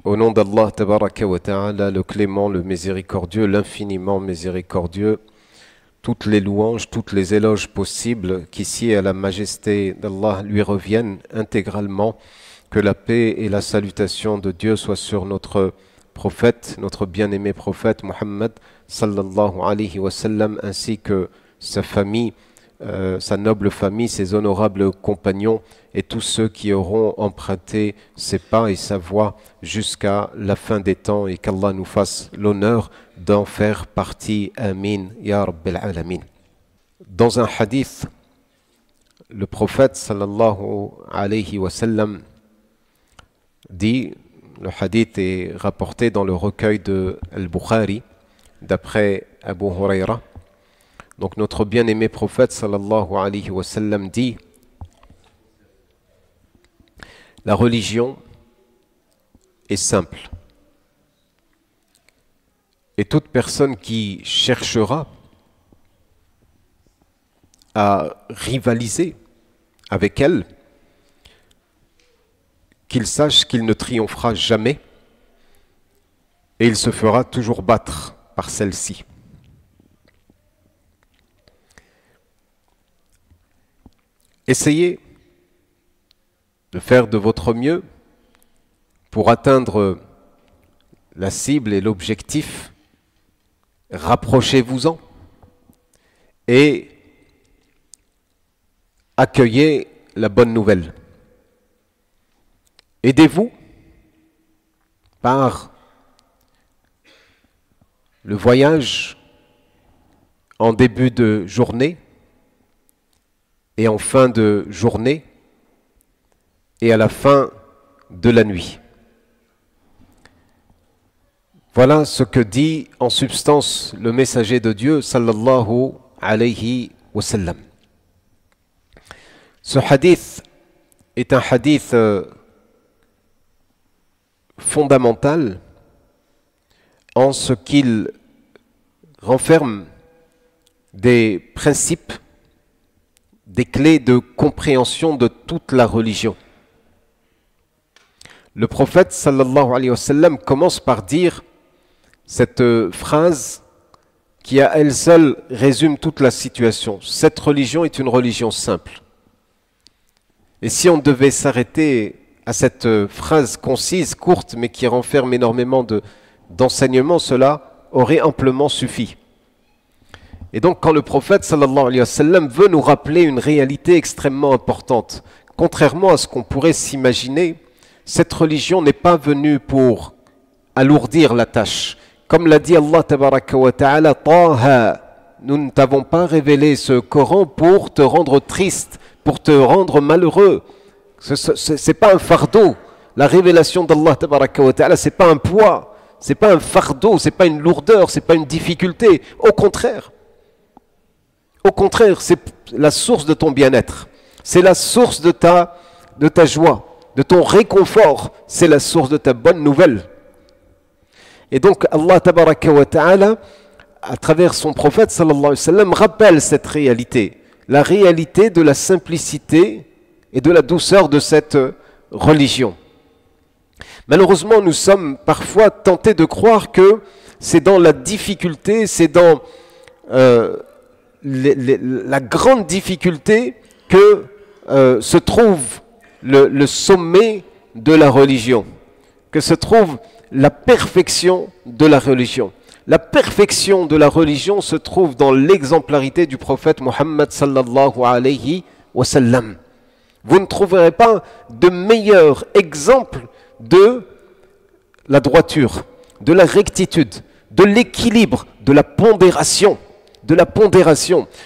Au nom d'Allah Tabaraka wa Ta'ala, le clément, le miséricordieux, l'infiniment miséricordieux, toutes les louanges, toutes les éloges possibles qu'ici à la majesté d'Allah lui reviennent intégralement, que la paix et la salutation de Dieu soient sur notre prophète, notre bien-aimé prophète Muhammad sallallahu alayhi wa sallam, ainsi que sa famille, sa noble famille, ses honorables compagnons et tous ceux qui auront emprunté ses pas et sa voie jusqu'à la fin des temps, et qu'Allah nous fasse l'honneur d'en faire partie. Amin, ya Rabbil Alamin. Dans un hadith, le prophète sallallahu alayhi wa sallam dit, le hadith est rapporté dans le recueil de Al-Bukhari, d'après Abu Huraira. Donc notre bien-aimé prophète sallallahu alayhi wa sallam dit: la religion est simple, et toute personne qui cherchera à rivaliser avec elle, qu'il sache qu'il ne triomphera jamais et il se fera toujours battre par celle-ci. Essayez de faire de votre mieux pour atteindre la cible et l'objectif. Rapprochez-vous-en et accueillez la bonne nouvelle. Aidez-vous par le voyage en début de journée et en fin de journée et à la fin de la nuit. Voilà ce que dit en substance le messager de Dieu sallallahu alayhi wa sallam. Ce hadith est un hadith fondamental en ce qu'il renferme des principes, des clés de compréhension de toute la religion. Le prophète sallallahu alayhi wa sallam commence par dire cette phrase qui à elle seule résume toute la situation. Cette religion est une religion simple. Et si on devait s'arrêter à cette phrase concise, courte, mais qui renferme énormément d'enseignements, cela aurait amplement suffi. Et donc quand le prophète sallallahu alayhi wa sallam veut nous rappeler une réalité extrêmement importante, contrairement à ce qu'on pourrait s'imaginer, cette religion n'est pas venue pour alourdir la tâche. Comme l'a dit Allah tabaraka wa ta'ala, Taha, nous ne t'avons pas révélé ce Coran pour te rendre triste, pour te rendre malheureux. Ce n'est pas un fardeau. La révélation d'Allah tabaraka wa ta'ala, ce n'est pas un poids, ce n'est pas un fardeau, ce n'est pas une lourdeur, ce n'est pas une difficulté. Au contraire, c'est la source de ton bien-être. C'est la source de ta joie, de ton réconfort. C'est la source de ta bonne nouvelle. Et donc Allah tabaraka wa ta'ala, à travers son prophète sallallahu alayhi wa sallam, rappelle cette réalité. La réalité de la simplicité et de la douceur de cette religion. Malheureusement, nous sommes parfois tentés de croire que c'est dans la difficulté, c'est dans la grande difficulté que se trouve le sommet de la religion, que se trouve la perfection de la religion. La perfection de la religion se trouve dans l'exemplarité du prophète Muhammad sallallahu alayhi wa sallam. Vous ne trouverez pas de meilleur exemple de la droiture, de la rectitude, de l'équilibre, de la pondération.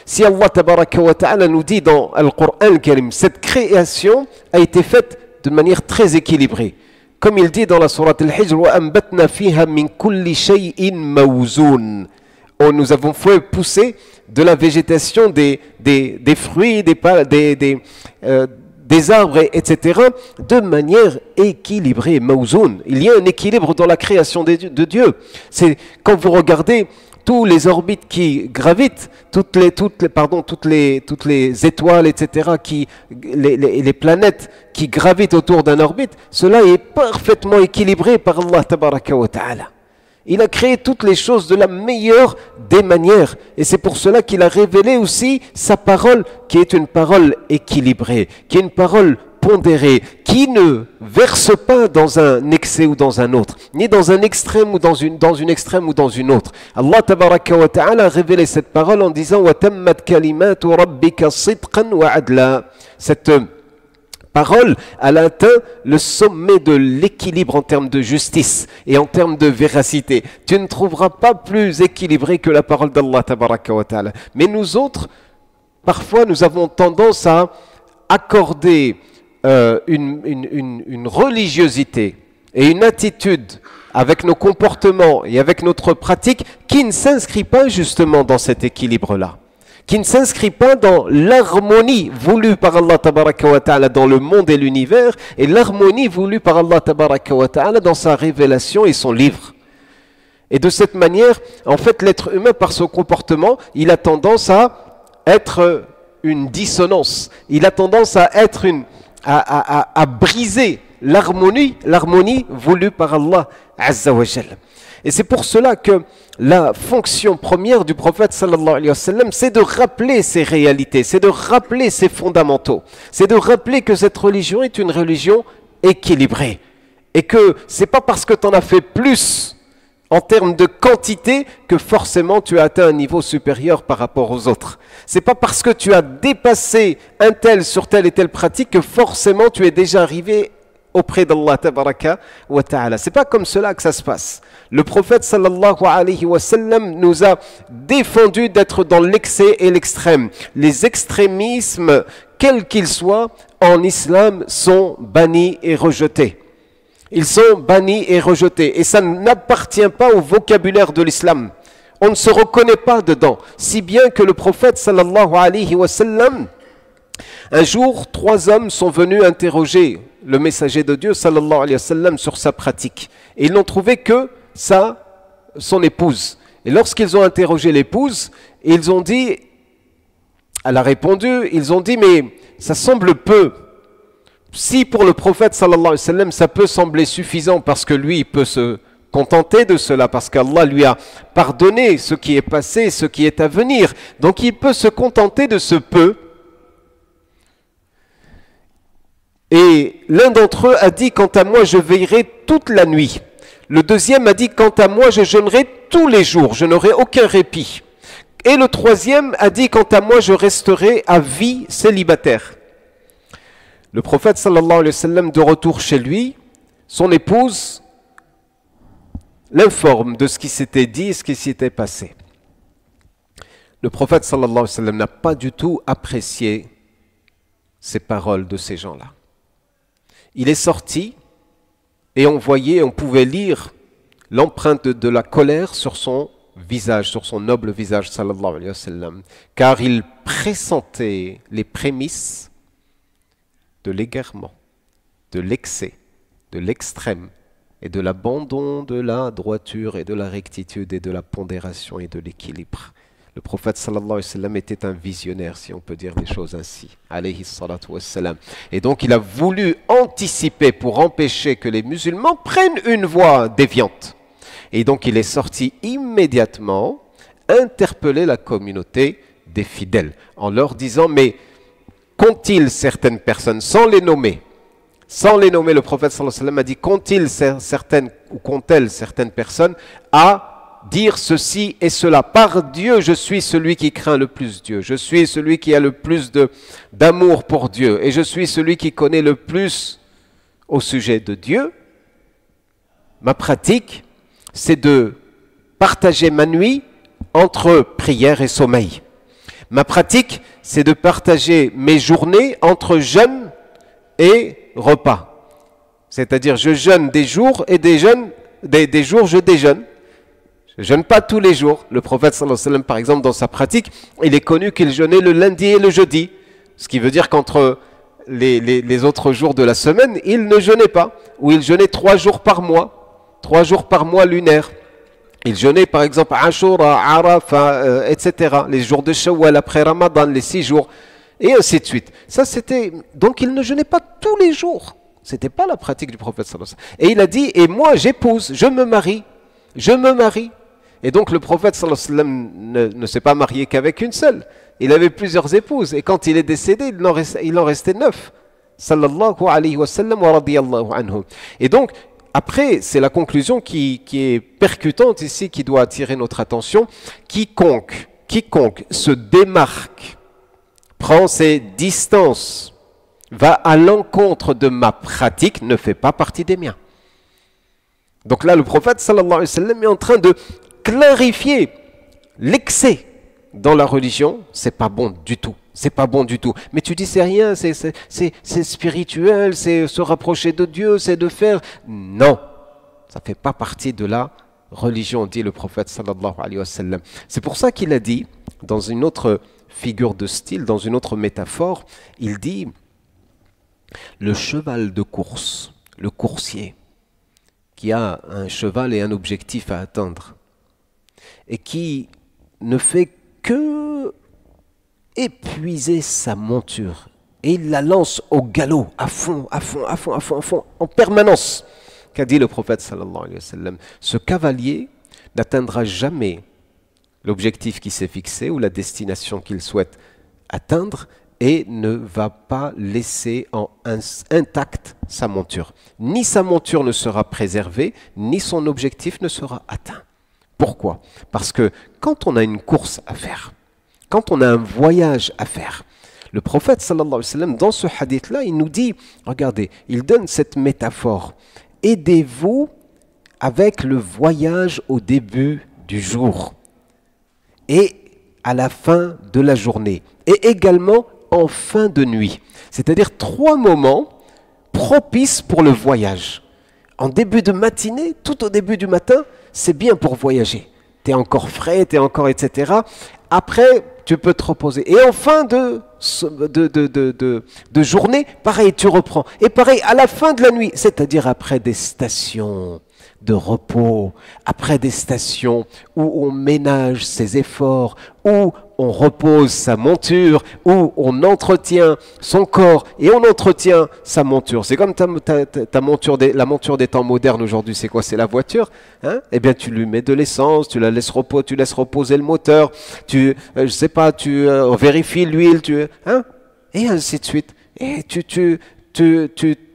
Si Allah tabaraka wa ta'ala nous dit dans Al-Qur'an al-Karim, cette création a été faite de manière très équilibrée. Comme il dit dans la sourate Al-Hijr, وَأَنْبَتْنَا فِيهَا مِنْ كُلِّ شَيْءٍ مَوْزُونٍ. Nous avons fait pousser de la végétation, des fruits, des arbres, etc., de manière équilibrée, mawzoun. Il y a un équilibre dans la création de Dieu. C'est quand vous regardez tous les orbites qui gravitent, toutes les étoiles, etc., les planètes qui gravitent autour d'un orbite, cela est parfaitement équilibré par Allah tabaraka wa ta'ala. Il a créé toutes les choses de la meilleure des manières. Et c'est pour cela qu'il a révélé aussi sa parole, qui est une parole équilibrée, qui est une parole pondérée, qui ne verse pas dans un excès ou dans un autre, ni dans un extrême ou dans une extrême ou dans une autre. Allah tabaraka wa ta'ala a révélé cette parole en disant « Wa tammat kalimatu rabbika sidqan wa adla » Cette parole, elle atteint le sommet de l'équilibre en termes de justice et en termes de véracité. Tu ne trouveras pas plus équilibré que la parole d'Allah tabaraka wa ta'ala. Mais nous autres, parfois, nous avons tendance à accorder une religiosité et une attitude avec nos comportements et avec notre pratique qui ne s'inscrit pas justement dans cet équilibre-là, qui ne s'inscrit pas dans l'harmonie voulue par Allah tabaraka wa ta'ala dans le monde et l'univers et l'harmonie voulue par Allah tabaraka wa ta'ala dans sa révélation et son livre. Et de cette manière, en fait, l'être humain par son comportement, il a tendance à être une dissonance, il a tendance à être à briser l'harmonie voulue par Allah Azza wa Jal. Et c'est pour cela que la fonction première du prophète sallallahu alayhi wa sallam, c'est de rappeler ces réalités, c'est de rappeler ces fondamentaux, c'est de rappeler que cette religion est une religion équilibrée et que c'est pas parce que tu en as fait plus en termes de quantité que forcément tu as atteint un niveau supérieur par rapport aux autres. C'est pas parce que tu as dépassé un tel sur telle et telle pratique que forcément tu es déjà arrivé auprès d'Allah tabaraka wa ta'ala. C'est pas comme cela que ça se passe. Le prophète sallallahu alayhi wa sallam nous a défendu d'être dans l'excès et l'extrême. Les extrémismes, quels qu'ils soient, en islam sont bannis et rejetés. Ils sont bannis et rejetés. Et ça n'appartient pas au vocabulaire de l'islam. On ne se reconnaît pas dedans. Si bien que le prophète sallallahu alayhi wa sallam, un jour, 3 hommes sont venus interroger le messager de Dieu sallallahu alayhi wa sallam sur sa pratique. Et ils n'ont trouvé que son épouse. Et lorsqu'ils ont interrogé l'épouse, ils ont dit, elle a répondu, ils ont dit, mais ça semble peu. Si pour le prophète sallallahu alayhi wa sallam, ça peut sembler suffisant parce que lui, il peut se contenter de cela, parce qu'Allah lui a pardonné ce qui est passé, ce qui est à venir. Donc il peut se contenter de ce peu. Et l'un d'entre eux a dit, quant à moi, je veillerai toute la nuit. Le deuxième a dit, quant à moi, je jeûnerai tous les jours, je n'aurai aucun répit. Et le troisième a dit, quant à moi, je resterai à vie célibataire. Le prophète sallallahu alayhi wa sallam, de retour chez lui, son épouse l'informe de ce qui s'était dit et ce qui s'était passé. Le prophète sallallahu alayhi wa sallam n'a pas du tout apprécié ces paroles de ces gens-là. Il est sorti et on pouvait lire l'empreinte de la colère sur son visage, sur son noble visage, sallallahu alayhi wa sallam, car il pressentait les prémices de l'égarement, de l'excès, de l'extrême et de l'abandon de la droiture et de la rectitude et de la pondération et de l'équilibre. Le prophète sallallahu alayhi wa sallam était un visionnaire, si on peut dire les choses ainsi, alayhi salatu wa sallam. Et donc il a voulu anticiper pour empêcher que les musulmans prennent une voie déviante. Et donc il est sorti immédiatement interpeller la communauté des fidèles en leur disant, mais qu'ont-ils certaines personnes, sans les nommer, le prophète sallallahu alayhi wa sallam a dit, qu'ont-ils certaines personnes à dire ceci et cela. Par Dieu, je suis celui qui craint le plus Dieu. Je suis celui qui a le plus d'amour pour Dieu. Et je suis celui qui connaît le plus au sujet de Dieu. Ma pratique, c'est de partager ma nuit entre prière et sommeil. Ma pratique, c'est de partager mes journées entre jeûne et repas. C'est-à-dire, je jeûne des jours et des jours, je déjeune. Je ne jeûne pas tous les jours. Le prophète sallallahu alayhi wa sallam, par exemple, dans sa pratique, il est connu qu'il jeûnait le lundi et le jeudi. Ce qui veut dire qu'entre les autres jours de la semaine, il ne jeûnait pas. Ou il jeûnait 3 jours par mois. 3 jours par mois lunaire. Il jeûnait par exemple Ashura, Arafah, etc. Les jours de Shawwal après Ramadan, les 6 jours, et ainsi de suite. Ça, c'était... Donc il ne jeûnait pas tous les jours. Ce n'était pas la pratique du prophète sallallahu alayhi wa sallam. Et il a dit, et moi j'épouse, je me marie. Je me marie. Et donc le prophète sallallahu alayhi wa sallam ne s'est pas marié qu'avec une seule. Il avait plusieurs épouses. Et quand il est décédé, il en restait 9. Sallallahu alayhi wa sallam wa radiyallahu anhu. Et donc, après, c'est la conclusion qui est percutante ici, qui doit attirer notre attention. Quiconque se démarque, prend ses distances, va à l'encontre de ma pratique, ne fait pas partie des miens. Donc là, le prophète sallallahu alayhi wa sallam est en train de clarifier l'excès dans la religion. C'est pas bon du tout. C'est pas bon du tout. Mais tu dis c'est rien, c'est spirituel, c'est se rapprocher de Dieu, c'est de faire. Non, ça fait pas partie de la religion, dit le prophète sallallahu alayhi wa sallam. C'est pour ça qu'il a dit, dans une autre figure de style, dans une autre métaphore, il dit le cheval de course, le coursier, qui a un cheval et un objectif à atteindre, et qui ne fait que épuiser sa monture, et il la lance au galop, à fond, en permanence. Qu'a dit le prophète sallallahu alayhi wa sallam? Ce cavalier n'atteindra jamais l'objectif qui s'est fixé ou la destination qu'il souhaite atteindre et ne va pas laisser intacte sa monture. Ni sa monture ne sera préservée, ni son objectif ne sera atteint. Pourquoi? Parce que quand on a une course à faire, quand on a un voyage à faire, le prophète sallallahu alayhi wa sallam, dans ce hadith-là, il nous dit, regardez, il donne cette métaphore, aidez-vous avec le voyage au début du jour et à la fin de la journée, et également en fin de nuit. C'est-à-dire 3 moments propices pour le voyage. En début de matinée, tout au début du matin, c'est bien pour voyager. Tu es encore frais, tu es encore, etc. Après, tu peux te reposer. Et en fin de journée, pareil, tu reprends. Et pareil, à la fin de la nuit, c'est-à-dire après des stations de repos, après des stations où on ménage ses efforts, où on repose sa monture, où on entretient son corps et on entretient sa monture. C'est comme ta monture, la monture des temps modernes aujourd'hui, c'est quoi? C'est la voiture, hein? Eh bien, tu lui mets de l'essence, tu la laisses reposer, tu laisses reposer le moteur, tu vérifies l'huile, hein? Et ainsi de suite. Et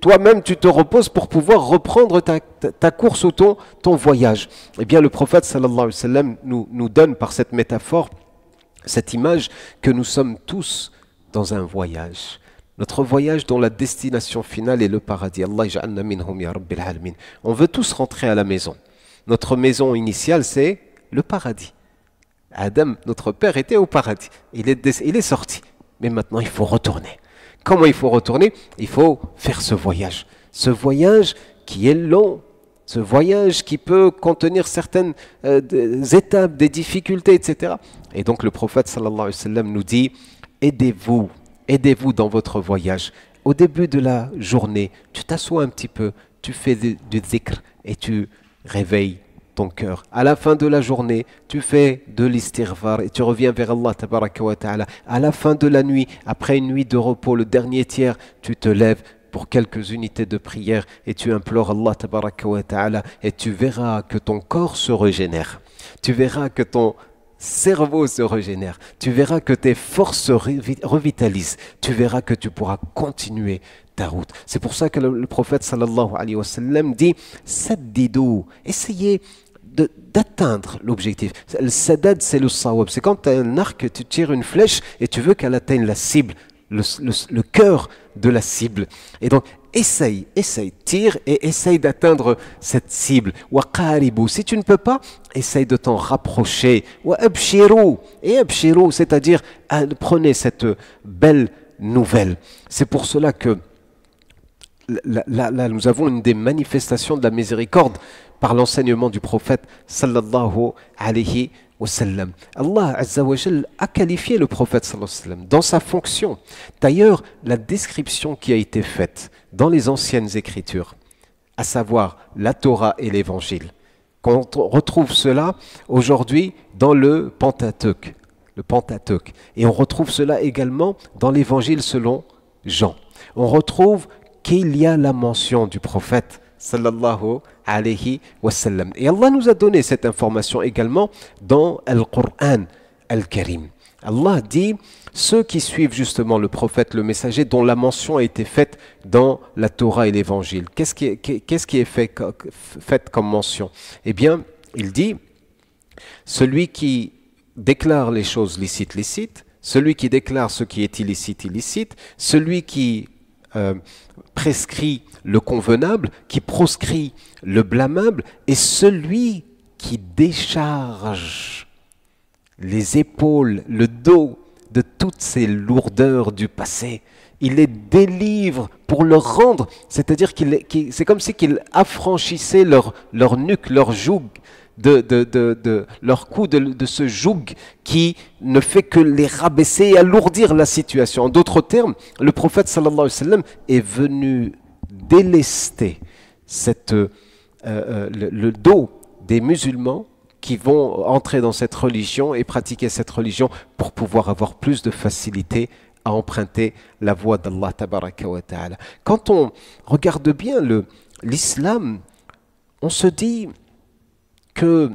toi-même, tu te reposes pour pouvoir reprendre ta course ou ton voyage. Eh bien, le prophète sallallahu alayhi wa sallam nous donne par cette métaphore cette image que nous sommes tous dans un voyage. Notre voyage dont la destination finale est le paradis. Allah ja'alna minhum ya rabbil alamin. On veut tous rentrer à la maison. Notre maison initiale, c'est le paradis. Adam, notre père, était au paradis. Il est sorti. Mais maintenant, il faut retourner. Comment il faut retourner? Il faut faire ce voyage. Ce voyage qui est long. Ce voyage qui peut contenir certaines étapes, des difficultés, etc. Et donc le prophète sallallahu alayhi wa sallam nous dit, aidez-vous dans votre voyage. Au début de la journée, tu t'assois un petit peu, tu fais du dhikr et tu réveilles ton cœur. À la fin de la journée, tu fais de l'istighfar et tu reviens vers Allah tabaraka wa ta'ala. À la fin de la nuit, après une nuit de repos, le dernier tiers, tu te lèves pour quelques unités de prière et tu implores Allah tabaraka wa ta'ala et tu verras que ton corps se régénère. Tu verras que ton cerveau se régénère. Tu verras que tes forces se revitalisent. Tu verras que tu pourras continuer ta route. C'est pour ça que le prophète sallallahu alayhi wa sallam dit Saddidu, essayez d'atteindre l'objectif. Le sadad, c'est le sawab. C'est quand tu as un arc, tu tires une flèche et tu veux qu'elle atteigne la cible, le cœur de la cible. Et donc, essaye, tire et essaye d'atteindre cette cible. Wa qaribu, si tu ne peux pas, essaye de t'en rapprocher. Wa abshiru, et abshiru, c'est-à-dire prenez cette belle nouvelle. C'est pour cela que là, nous avons une des manifestations de la miséricorde par l'enseignement du prophète sallallahu alayhi wa sallam. Allah azza wa jal a qualifié le prophète sallallahu alayhi wa sallam dans sa fonction. D'ailleurs, la description qui a été faite dans les anciennes écritures, à savoir la Torah et l'évangile, Qu'on retrouve cela aujourd'hui dans le Pentateuque. Le Pentateuque. Et on retrouve cela également dans l'Évangile selon Jean. On retrouve qu'il y a la mention du prophète sallallahu alayhi wa sallam. Et Allah nous a donné cette information également dans Al-Qur'an Al-Karim. Allah dit, ceux qui suivent justement le prophète, le messager, dont la mention a été faite dans la Torah et l'Évangile. Qu'est-ce qui est fait comme mention? Eh bien, il dit, celui qui déclare les choses licites, licites, celui qui déclare ce qui est illicite, illicite, celui qui prescrit le convenable, qui proscrit le blâmable, et celui qui décharge les épaules, le dos de toutes ces lourdeurs du passé. Il les délivre pour leur rendre, c'est-à-dire c'est comme si qu'il affranchissait leur nuque, leur joug, leur cou de ce joug qui ne fait que les rabaisser et alourdir la situation. En d'autres termes, le prophète sallallahu alayhi wa sallam est venu délester le dos des musulmans qui vont entrer dans cette religion et pratiquer cette religion pour pouvoir avoir plus de facilité à emprunter la voie d'Allah tabaraka wa ta'ala. Quand on regarde bien l'islam, on se dit que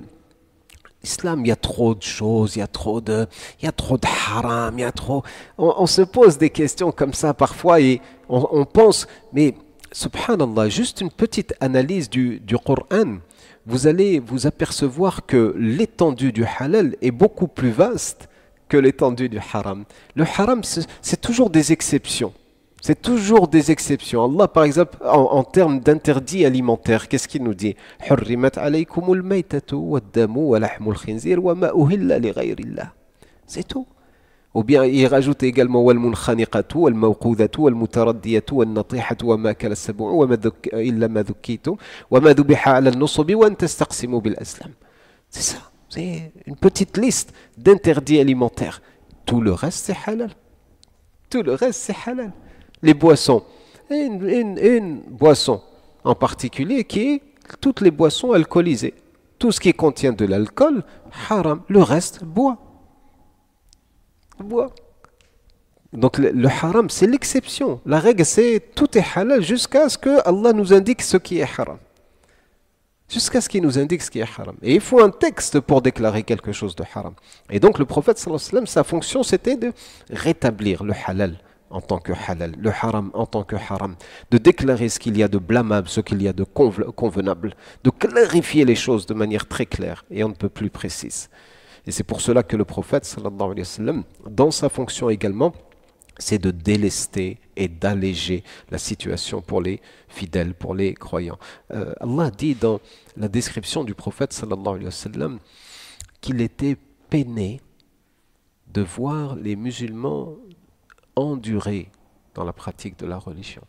l'islam, il y a trop de choses, il y a trop de haram, on se pose des questions comme ça parfois et on pense, mais subhanallah, juste une petite analyse du Coran, vous allez vous apercevoir que l'étendue du halal est beaucoup plus vaste que l'étendue du haram. Le haram, c'est toujours des exceptions. C'est toujours des exceptions. Allah, par exemple, en termes d'interdits alimentaires, qu'est-ce qu'il nous dit? C'est tout. Ou bien il rajoute également والمنخنقة والموقوذة والمتردية والنطيحة وما أكل السبع إلا ما ذكيتم وما ذبح على النصب وأن تستقسموا بالأزلام. C'est ça. C'est une petite liste d'interdits alimentaires. Tout le reste c'est halal. Tout le reste c'est halal. Les boissons. Une boisson en particulier qui est toutes les boissons alcoolisées. Tout ce qui contient de l'alcool, haram. Le reste, bois. Donc le haram, c'est l'exception. La règle, c'est tout est halal jusqu'à ce que Allah nous indique ce qui est haram. Jusqu'à ce qu'il nous indique ce qui est haram. Et il faut un texte pour déclarer quelque chose de haram. Et donc le prophète sallallahu alayhi wa sallam, sa fonction, c'était de rétablir le halal en tant que halal, le haram en tant que haram, de déclarer ce qu'il y a de blâmable, ce qu'il y a de convenable, de clarifier les choses de manière très claire et on ne peut plus précise. Et c'est pour cela que le prophète, sallallahu alayhi wa sallam, dans sa fonction également, c'est de délester et d'alléger la situation pour les fidèles, pour les croyants. Allah dit dans la description du prophète, sallallahu alayhi wa sallam, qu'il était peiné de voir les musulmans endurer dans la pratique de la religion.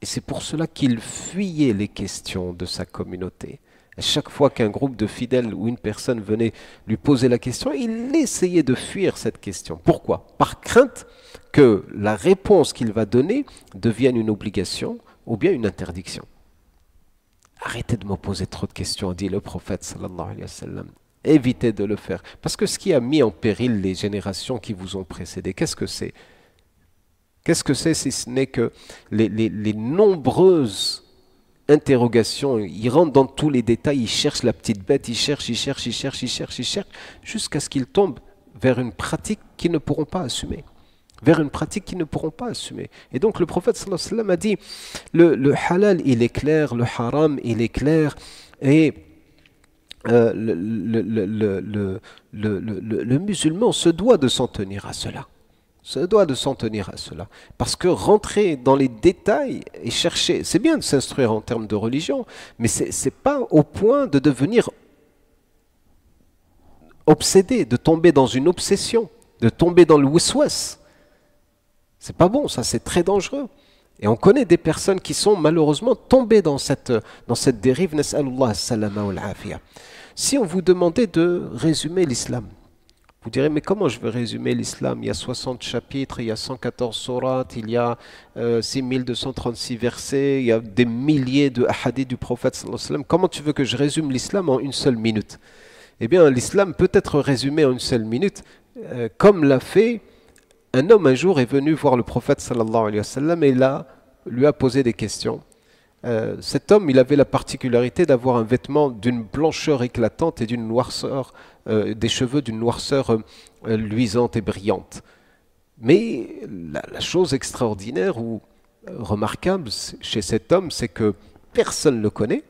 Et c'est pour cela qu'il fuyait les questions de sa communauté. À chaque fois qu'un groupe de fidèles ou une personne venait lui poser la question, il essayait de fuir cette question. Pourquoi? Par crainte que la réponse qu'il va donner devienne une obligation ou bien une interdiction. Arrêtez de me poser trop de questions, dit le prophète sallallahu alayhi wa sallam. Évitez de le faire. Parce que ce qui a mis en péril les générations qui vous ont précédé, qu'est-ce que c'est? Qu'est-ce que c'est si ce n'est que les nombreuses interrogations, il rentre dans tous les détails, il cherche la petite bête, il cherche, jusqu'à ce qu'il tombe vers une pratique qu'ils ne pourront pas assumer. Vers une pratique qu'ils ne pourront pas assumer. Et donc le prophète sallallahu alayhi wa sallam a dit, le halal il est clair, le haram il est clair, et le musulman se doit de s'en tenir à cela. Se doit de s'en tenir à cela. Parce que rentrer dans les détails et chercher, c'est bien de s'instruire en termes de religion, mais ce n'est pas au point de devenir obsédé, de tomber dans une obsession, de tomber dans le waswas. C'est pas bon, ça c'est très dangereux. Et on connaît des personnes qui sont malheureusement tombées dans cette dérive. Nas'alullah as-salama wal afiya. Si on vous demandait de résumer l'islam Vous direz, mais comment je vais résumer l'islam? Il y a 60 chapitres, il y a 114 sourates, il y a 6236 versets, il y a des milliers de hadiths du prophète sallallahu alayhi wa sallam. Comment tu veux que je résume l'islam en une seule minute? Eh bien, l'islam peut être résumé en une seule minute, comme l'a fait un homme un jour est venu voir le prophète sallallahu alayhi wa sallam et lui a posé des questions. Cet homme, il avait la particularité d'avoir un vêtement d'une blancheur éclatante et d'une noirceur, des cheveux d'une noirceur luisante et brillante. Mais la chose extraordinaire ou remarquable chez cet homme, c'est que personne ne le connaît.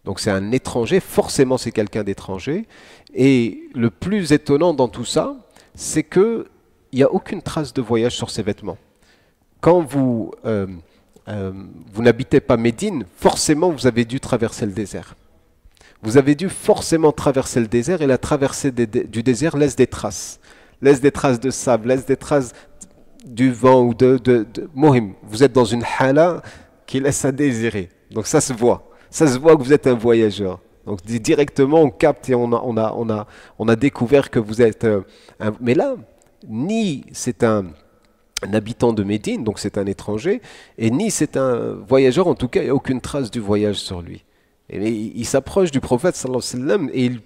Donc c'est un étranger, forcément c'est quelqu'un d'étranger. Et le plus étonnant dans tout ça, c'est qu'il n'y a aucune trace de voyage sur ses vêtements. Quand vous n'habitez pas Médine, forcément vous avez dû traverser le désert. Vous avez dû forcément traverser le désert et la traversée du désert laisse des traces. Laisse des traces de sable, laisse des traces du vent ou Mohim. Vous êtes dans une hala qui laisse à désirer. Donc ça se voit. Ça se voit que vous êtes un voyageur. Donc directement on capte et on a découvert que vous êtes mais là, ni c'est un habitant de Médine, donc c'est un étranger, et ni c'est un voyageur, en tout cas il n'y a aucune trace du voyage sur lui. Et il s'approche du prophète sallallahu alayhi wa sallam et il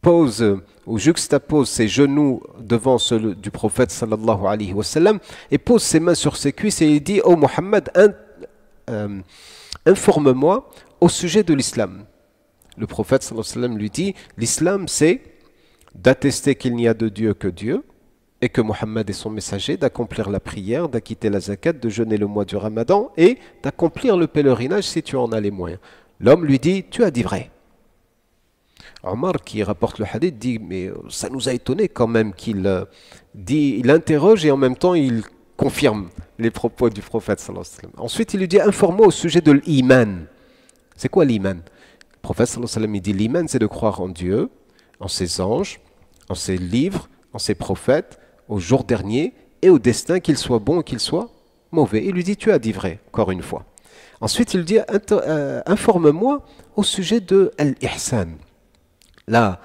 pose ou juxtapose ses genoux devant ceux du prophète sallallahu alayhi wa sallam et pose ses mains sur ses cuisses et il dit: Oh Mohammed, informe-moi au sujet de l'islam. Le prophète sallallahu alayhi wa sallam lui dit: l'islam c'est d'attester qu'il n'y a de Dieu que Dieu et que Mohammed est son messager, d'accomplir la prière, d'acquitter la zakat, de jeûner le mois du Ramadan et d'accomplir le pèlerinage si tu en as les moyens. L'homme lui dit: tu as dit vrai. Omar, qui rapporte le hadith, dit: mais ça nous a étonné quand même qu'il il interroge et en même temps il confirme les propos du prophète sallallahu alayhi wa sallam. Ensuite il lui dit: informe-moi au sujet de l'iman. C'est quoi l'iman? Le prophète sallallahu alayhi wa sallam il dit: l'iman c'est de croire en Dieu, en ses anges, en ses livres, en ses prophètes, au jour dernier et au destin, qu'il soit bon ou qu'il soit mauvais. Il lui dit: tu as dit vrai, encore une fois. Ensuite il lui dit: informe-moi au sujet de l'ihsan, la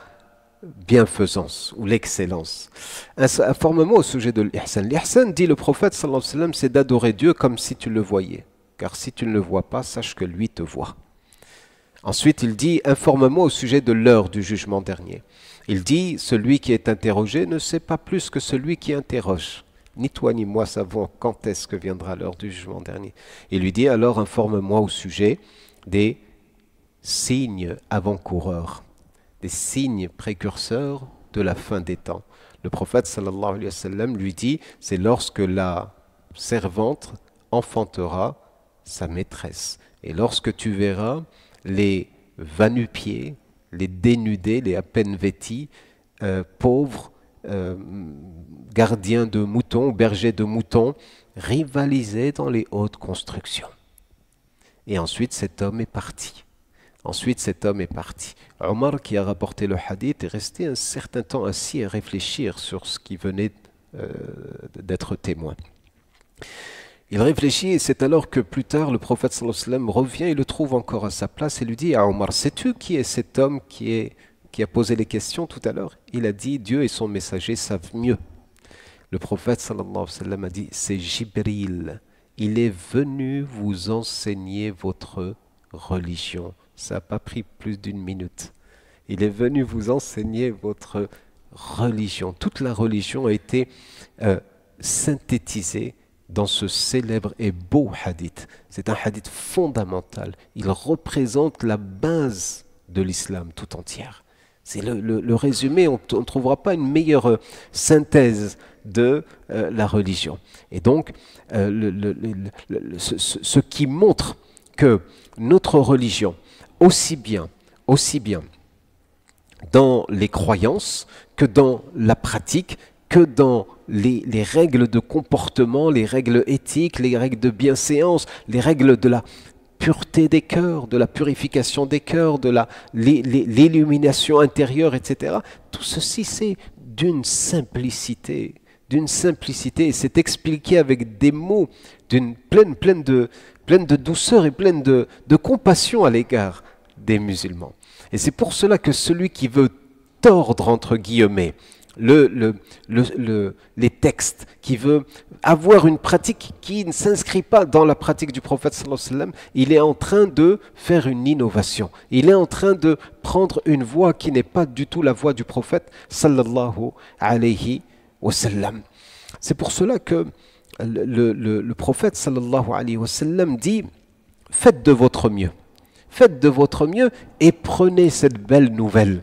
bienfaisance ou l'excellence. Informe-moi au sujet de l'ihsan. L'ihsan, dit le prophète sallallahu alayhi wa sallam, c'est d'adorer Dieu comme si tu le voyais, car si tu ne le vois pas, sache que lui te voit. Ensuite il dit: informe-moi au sujet de l'heure du jugement dernier. Il dit: celui qui est interrogé ne sait pas plus que celui qui interroge. Ni toi ni moi savons quand est-ce que viendra l'heure du jugement dernier. Il lui dit: alors informe-moi au sujet des signes avant-coureurs, des signes précurseurs de la fin des temps. Le prophète sallallahu alayhi wa sallam lui dit: c'est lorsque la servante enfantera sa maîtresse. Et lorsque tu verras les va-nu-pieds, les dénudés, les à peine vêtis, pauvres, gardiens de moutons, bergers de moutons, rivaliser dans les hautes constructions. Et ensuite cet homme est parti. Omar, qui a rapporté le hadith, est resté un certain temps assis à réfléchir sur ce qui venait d'être témoin. Il réfléchit et c'est alors que plus tard le prophète sallallahu alayhi wa sallam revient et le trouve encore à sa place et lui dit: à Omar, sais-tu qui est cet homme qui a posé les questions tout à l'heure? Il a dit: Dieu et son messager savent mieux. Le prophète sallallahu alayhi wa sallam a dit: c'est Jibril, il est venu vous enseigner votre religion. Ça n'a pas pris plus d'une minute. Il est venu vous enseigner votre religion. Toute la religion a été synthétisée dans ce célèbre et beau hadith. C'est un hadith fondamental. Il représente la base de l'islam tout entière. C'est le résumé, on ne trouvera pas une meilleure synthèse de la religion. Et donc, ce qui montre que notre religion, aussi bien dans les croyances que dans la pratique, que dans les règles de comportement, les règles éthiques, les règles de bienséance, les règles de la pureté des cœurs, de la purification des cœurs, de l'illumination intérieure, etc. Tout ceci, c'est d'une simplicité, et c'est expliqué avec des mots pleine de douceur et pleine de compassion à l'égard des musulmans. Et c'est pour cela que celui qui veut tordre, entre guillemets, les textes, qui veut avoir une pratique qui ne s'inscrit pas dans la pratique du prophète sallallahu alayhi wa sallam, il est en train de faire une innovation. Il est en train de prendre une voie qui n'est pas du tout la voie du prophète sallallahu alayhi wa sallam. C'est pour cela que le prophète sallallahu alayhi wa sallam dit « Faites de votre mieux. Faites de votre mieux et prenez cette belle nouvelle. »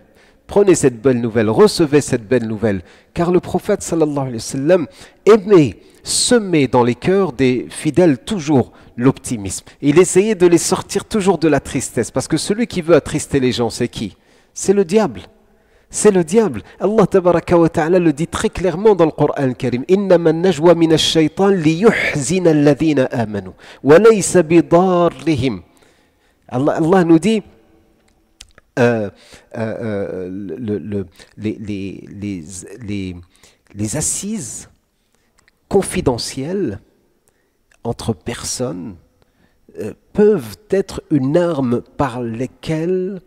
Prenez cette belle nouvelle, recevez cette belle nouvelle. Car le prophète sallallahu alayhi wa sallam aimait semer dans les cœurs des fidèles toujours l'optimisme. Il essayait de les sortir toujours de la tristesse. Parce que celui qui veut attrister les gens, c'est qui? C'est le diable. C'est le diable. Allah tabaraka wa ta'ala le dit très clairement dans le Coran Karim. Innama najwa min ash-shaytan liyuhzina alladhina amanu wa laysa bidarrihim. Allah nous dit les assises confidentielles entre personnes peuvent être une arme par laquelle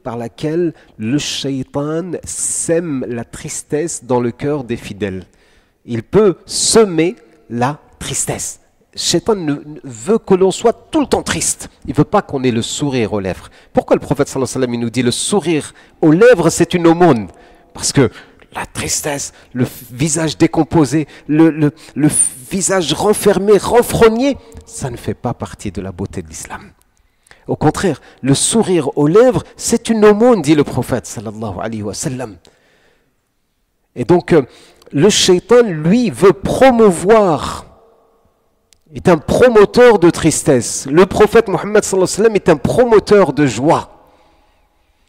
le shaitan sème la tristesse dans le cœur des fidèles. Il peut semer la tristesse. Shaitan veut que l'on soit tout le temps triste. Il ne veut pas qu'on ait le sourire aux lèvres. Pourquoi le prophète sallallahu alayhi wa sallam il nous dit le sourire aux lèvres c'est une aumône? Parce que la tristesse, le visage décomposé, le visage renfermé, renfrogné, ça ne fait pas partie de la beauté de l'islam. Au contraire, le sourire aux lèvres c'est une aumône, dit le prophète sallallahu alayhi wa sallam. Et donc le shaitan lui veut promouvoir, est un promoteur de tristesse. Le prophète Mohammed sallallahu alayhi wa sallam est un promoteur de joie,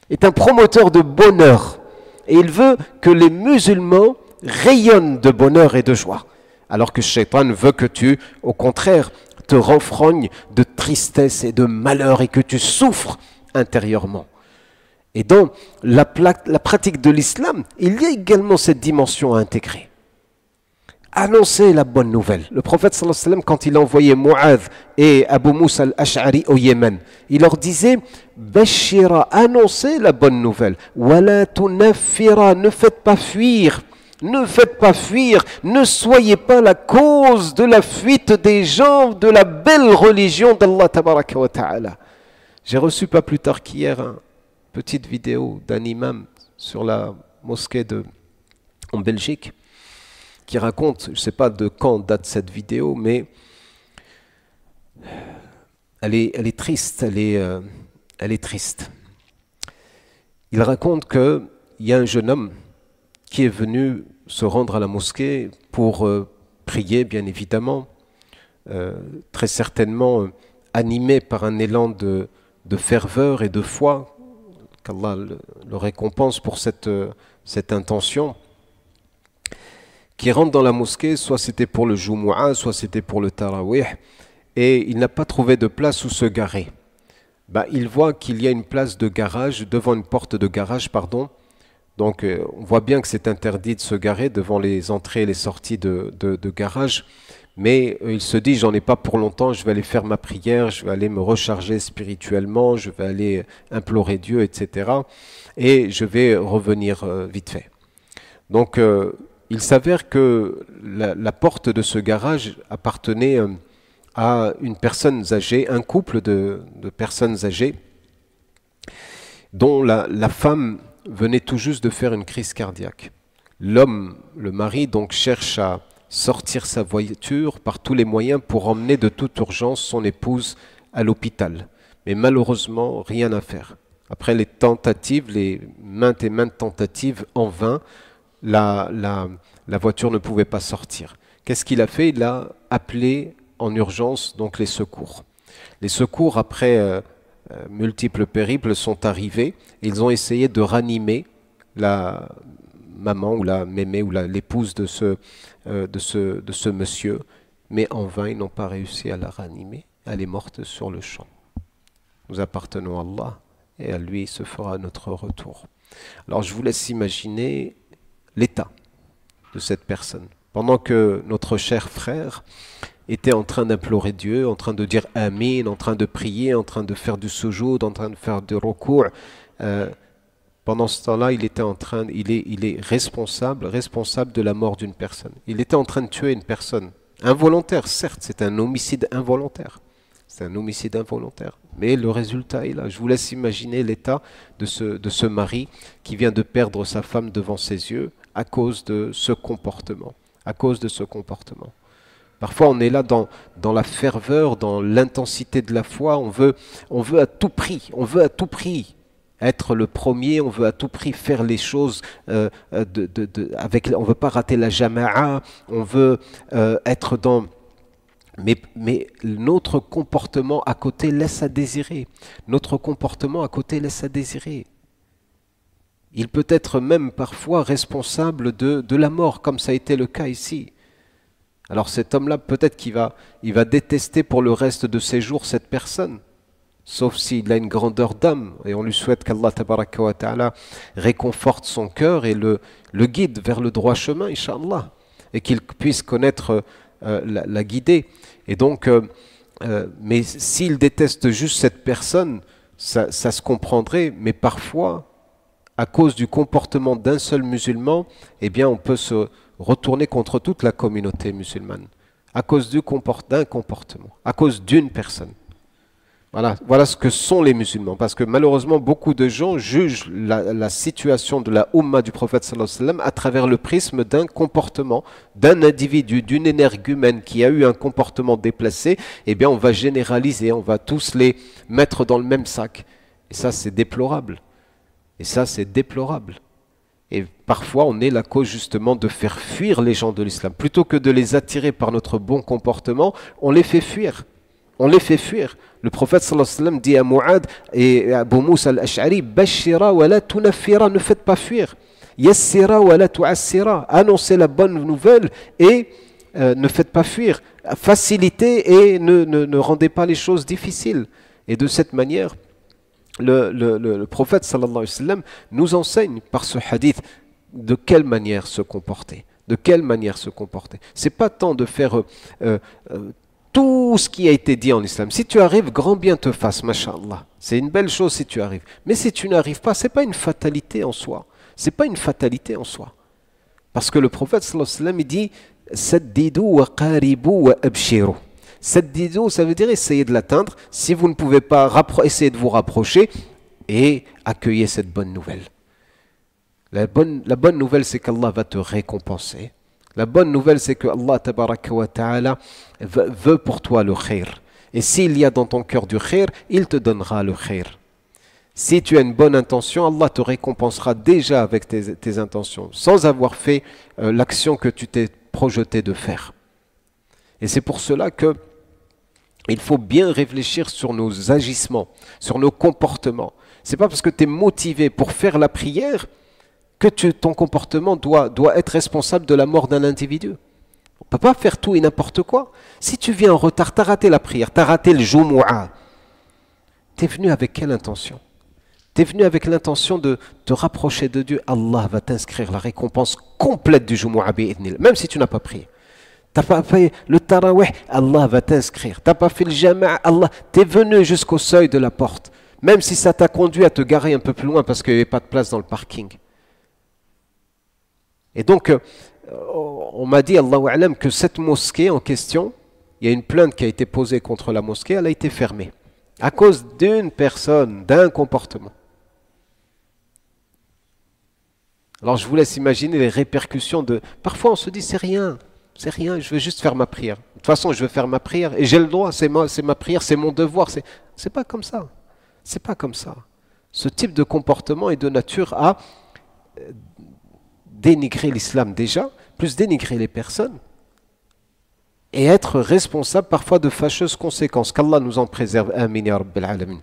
est un promoteur de bonheur. Et il veut que les musulmans rayonnent de bonheur et de joie. Alors que Shaitan veut que tu, au contraire, te renfrognes de tristesse et de malheur et que tu souffres intérieurement. Et dans la pratique de l'islam, il y a également cette dimension à intégrer. Annoncer la bonne nouvelle. Le prophète sallallahu alayhi wa sallam, quand il envoyait Mu'adh et Abu Musa al-Ash'ari au Yémen, il leur disait Bashira, annoncez la bonne nouvelle. Wala tunaffira, ne faites pas fuir. Ne faites pas fuir. Ne soyez pas la cause de la fuite des gens de la belle religion d'Allah tabaraka wa ta'ala. J'ai reçu pas plus tard qu'hier une petite vidéo d'un imam sur la mosquée en Belgique, qui raconte, je ne sais pas de quand date cette vidéo, mais elle est triste, elle est triste. Il raconte qu'il y a un jeune homme qui est venu se rendre à la mosquée pour prier, bien évidemment, très certainement animé par un élan de ferveur et de foi, qu'Allah le récompense pour cette intention, qui rentre dans la mosquée, soit c'était pour le Jumu'ah, soit c'était pour le Tarawih, et il n'a pas trouvé de place où se garer. Il voit qu'il y a une place de garage, devant une porte de garage, pardon. Donc on voit bien que c'est interdit de se garer devant les entrées et les sorties de garage, mais il se dit, j'en ai pas pour longtemps, je vais aller faire ma prière, je vais aller me recharger spirituellement, je vais aller implorer Dieu, etc. Et je vais revenir vite fait. Donc il s'avère que la porte de ce garage appartenait à une personne âgée, un couple de personnes âgées, dont la femme venait tout juste de faire une crise cardiaque. L'homme, le mari, donc cherche à sortir sa voiture par tous les moyens pour emmener de toute urgence son épouse à l'hôpital. Mais malheureusement, rien à faire. Après les tentatives, les maintes et maintes tentatives en vain, la voiture ne pouvait pas sortir. Qu'est-ce qu'il a fait? Il a appelé en urgence donc les secours. Les secours, après multiples périples, sont arrivés. Et ils ont essayé de ranimer la maman ou la mémé ou l'épouse de ce monsieur, mais en vain, ils n'ont pas réussi à la ranimer. Elle est morte sur le champ. Nous appartenons à Allah et à lui se fera notre retour. Alors je vous laisse imaginer l'état de cette personne. Pendant que notre cher frère était en train d'implorer Dieu, en train de dire Amin, en train de prier, en train de faire du sujoud, en train de faire du ruku', Pendant ce temps-là, il est responsable de la mort d'une personne. Il était en train de tuer une personne. Involontaire, certes, c'est un homicide involontaire. C'est un homicide involontaire. Mais le résultat est là. Je vous laisse imaginer l'état de ce mari qui vient de perdre sa femme devant ses yeux à cause de ce comportement. À cause de ce comportement. Parfois, on est là dans la ferveur, dans l'intensité de la foi. On veut à tout prix, être le premier, on veut à tout prix faire les choses on veut pas rater la jama'a, on veut être dans... Mais notre comportement à côté laisse à désirer. Notre comportement à côté laisse à désirer. Il peut être même parfois responsable de la mort, comme ça a été le cas ici. Alors cet homme-là, peut-être qu'il va détester pour le reste de ses jours cette personne. Sauf s'il a une grandeur d'âme, et on lui souhaite qu'Allah tabaraka wa ta'ala réconforte son cœur et le guide vers le droit chemin, Inch'Allah, et qu'il puisse connaître la guider. Et donc, mais s'il déteste juste cette personne, ça se comprendrait, mais parfois, à cause du comportement d'un seul musulman, eh bien on peut se retourner contre toute la communauté musulmane, à cause d'un comportement, à cause d'une personne. Voilà ce que sont les musulmans. Parce que malheureusement, beaucoup de gens jugent la situation de la Ummah du prophète sallallahu alayhi wa sallam à travers le prisme d'un comportement, d'un individu, d'une énergumène qui a eu un comportement déplacé. Eh bien, on va généraliser, on va tous les mettre dans le même sac. Et ça, c'est déplorable. Et parfois, on est la cause justement de faire fuir les gens de l'islam. Plutôt que de les attirer par notre bon comportement, on les fait fuir. Le prophète sallallahu alayhi wa sallam dit à Mu'ad et à Abu Moussa al-Ash'ari, Bashira wa la tunaffira, ne faites pas fuir. Yassira wa la tu'assira, annoncez la bonne nouvelle et ne faites pas fuir. Facilitez et ne rendez pas les choses difficiles. Et de cette manière, le prophète sallallahu alayhi wa sallam nous enseigne par ce hadith de quelle manière se comporter. C'est pas tant de faire tout ce qui a été dit en islam. Si tu arrives, grand bien te fasse, masha'Allah. C'est une belle chose si tu arrives. Mais si tu n'arrives pas, c'est pas une fatalité en soi. Parce que le prophète sallallahu alayhi wa sallam, il dit Saddidu wa qaribu wa abshiru. Saddidu, ça veut dire essayer de l'atteindre. Si vous ne pouvez pas, essayez de vous rapprocher et accueillez cette bonne nouvelle. La bonne nouvelle, c'est qu'Allah va te récompenser. La bonne nouvelle, c'est que Allah tabaraka wa ta'ala veut pour toi le khayr. Et s'il y a dans ton cœur du khayr, il te donnera le khayr. Si tu as une bonne intention, Allah te récompensera déjà avec tes intentions, sans avoir fait l'action que tu t'es projeté de faire. Et c'est pour cela que il faut bien réfléchir sur nos agissements, sur nos comportements. C'est pas parce que tu es motivé pour faire la prière que ton comportement doit être responsable de la mort d'un individu. On ne peut pas faire tout et n'importe quoi. Si tu viens en retard, tu as raté la prière, tu as raté le Jumu'ah, tu es venu avec quelle intention? Tu es venu avec l'intention de te rapprocher de Dieu. Allah va t'inscrire la récompense complète du Jumu'ah bi'idhnillah, même si tu n'as pas prié. Tu n'as pas fait le tarawih, Allah va t'inscrire. Tu n'as pas fait le jama'a, Allah, tu es venu jusqu'au seuil de la porte. Même si ça t'a conduit à te garer un peu plus loin parce qu'il n'y avait pas de place dans le parking. Et donc, on m'a dit, Allahu a'lam, que cette mosquée en question, il y a une plainte qui a été posée contre la mosquée, elle a été fermée. À cause d'une personne, d'un comportement. Alors je vous laisse imaginer les répercussions de... Parfois on se dit, c'est rien, je veux juste faire ma prière. De toute façon, je veux faire ma prière et j'ai le droit, c'est ma prière, c'est mon devoir. C'est pas comme ça. Ce type de comportement est de nature à dénigrer l'islam déjà, plus dénigrer les personnes et être responsable parfois de fâcheuses conséquences. Qu'Allah nous en préserve. Amin ya rabbil alamin.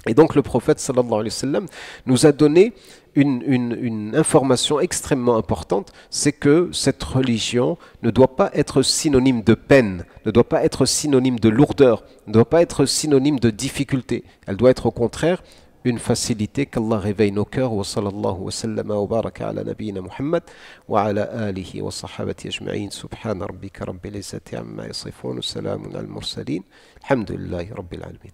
Et donc le prophète sallallahu alayhi wa sallam nous a donné une information extrêmement importante, c'est que cette religion ne doit pas être synonyme de peine, ne doit pas être synonyme de lourdeur, ne doit pas être synonyme de difficulté. Elle doit être au contraire une facilité. Qu'Allah réveille nos cœurs. Wa sallallahu wa sallama wa baraka ala nabiyyina Muhammad wa ala alihi wa sahabati ajma'in. Subhana rabbika rabbil izzati amma yasifun. Salamun al mursalin. Alhamdulillahi rabbil alamin.